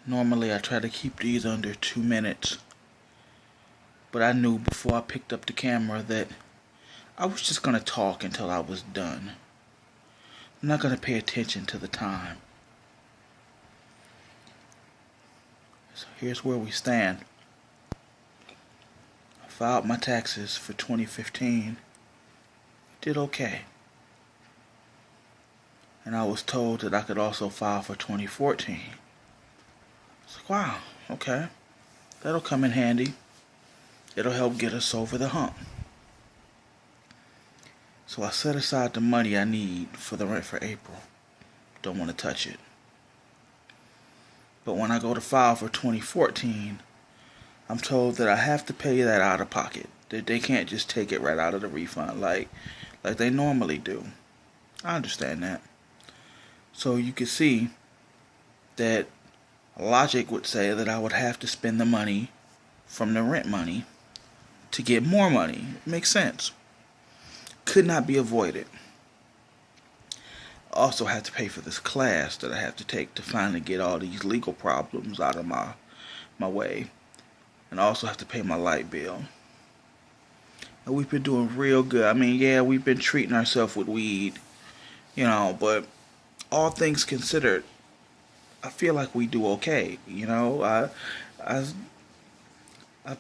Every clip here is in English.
Normally I try to keep these under 2 minutes, but I knew before I picked up the camera that I was just going to talk until I was done. I'm not going to pay attention to the time. So here's where we stand. I filed my taxes for 2015. Did okay. And I was told that I could also file for 2014. It's like, wow, okay. That'll come in handy. It'll help get us over the hump. So I set aside the money I need for the rent for April. Don't want to touch it. But when I go to file for 2014, I'm told that I have to pay that out of pocket. That they can't just take it right out of the refund like they normally do. I understand that. So you can see that logic would say that I would have to spend the money from the rent money to get more money. It makes sense. Could not be avoided. I also have to pay for this class that I have to take to finally get all these legal problems out of my way. And I also have to pay my light bill. And we've been doing real good. I mean, yeah, we've been treating ourselves with weed, but all things considered, I feel like we do okay. I've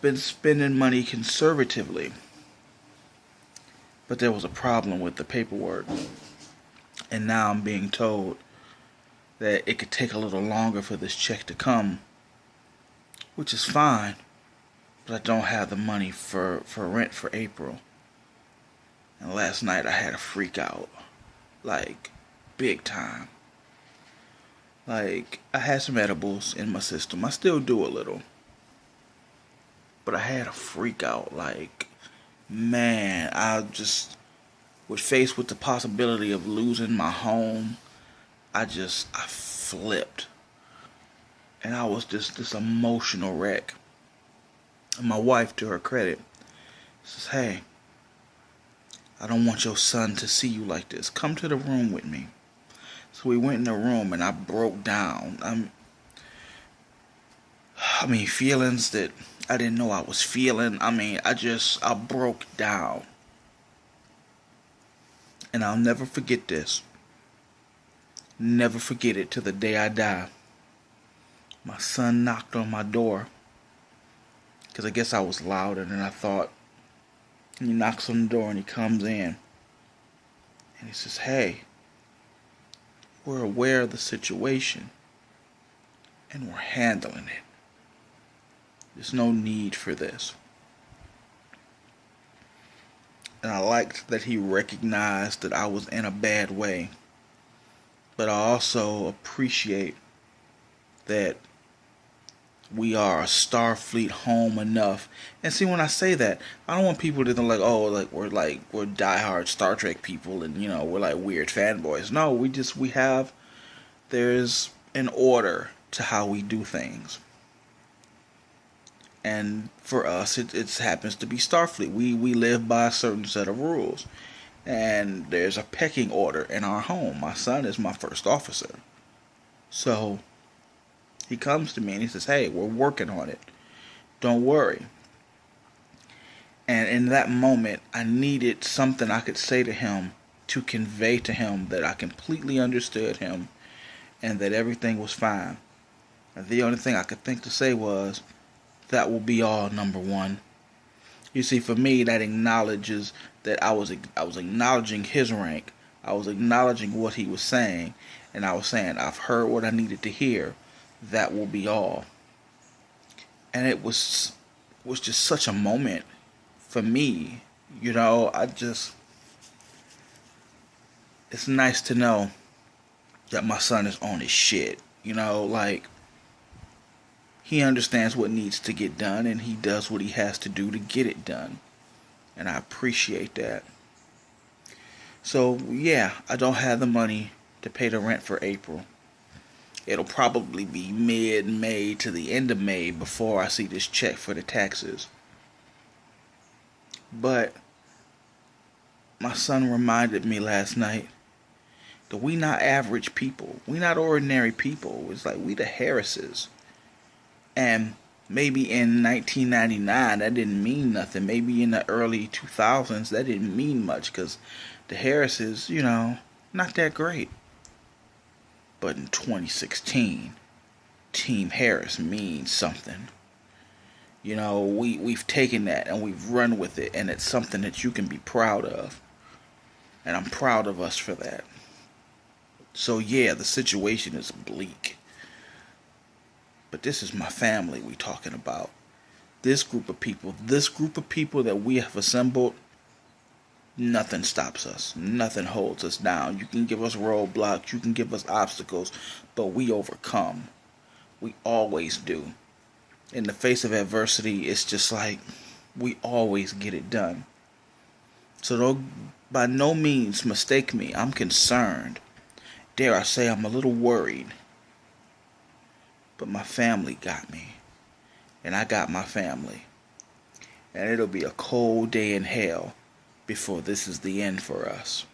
been spending money conservatively, but there was a problem with the paperwork, and now I'm being told that it could take a little longer for this check to come, which is fine, but I don't have the money for rent for April. And last night I had a freak out, like big time. Like, I had some edibles in my system. I still do a little. But I had a freak out. Like, man, I just was faced with the possibility of losing my home. I flipped. And I was just this emotional wreck. And my wife, to her credit, says, hey, I don't want your son to see you like this. Come to the room with me. So we went in the room and I broke down. Feelings that I didn't know I was feeling. I broke down. And I'll never forget this. Never forget it till the day I die. My son knocked on my door. Because I guess I was louder than I thought. And he knocks on the door and he comes in. And he says, hey, we're aware of the situation. And we're handling it. There's no need for this. And I liked that he recognized that I was in a bad way. But I also appreciate that we are a Starfleet home enough. And see, when I say that, I don't want people to think we're diehard Star Trek people and we're like weird fanboys. No, there's an order to how we do things. And for us, it happens to be Starfleet. We live by a certain set of rules. And there's a pecking order in our home. My son is my first officer. So he comes to me and he says, hey, we're working on it. Don't worry. And in that moment, I needed something I could say to him to convey to him that I completely understood him and that everything was fine. And the only thing I could think to say was, that will be all, number one. You see, for me, that acknowledges that I was acknowledging his rank. I was acknowledging what he was saying. And I was saying, I've heard what I needed to hear. That will be all. And it was just such a moment for me. It's nice to know that my son is on his shit. He understands what needs to get done and he does what he has to do to get it done. And I appreciate that. So, yeah, I don't have the money to pay the rent for April. It'll probably be mid-May to the end of May before I see this check for the taxes. But my son reminded me last night that we not average people. We not ordinary people. It's like we the Harrises. And maybe in 1999 that didn't mean nothing. Maybe in the early 2000s that didn't mean much because the Harrises, not that great. But in 2016, Team Harris means something. We've taken that and we've run with it, and it's something that you can be proud of. And I'm proud of us for that. So yeah, the situation is bleak. But this is my family we talking about. This group of people that we have assembled, nothing stops us. Nothing holds us down. You can give us roadblocks, you can give us obstacles, but we overcome. We always do. In the face of adversity, it's just like we always get it done. So don't by no means mistake me. I'm concerned. Dare I say I'm a little worried. But my family got me. And I got my family. And it'll be a cold day in hell before this is the end for us.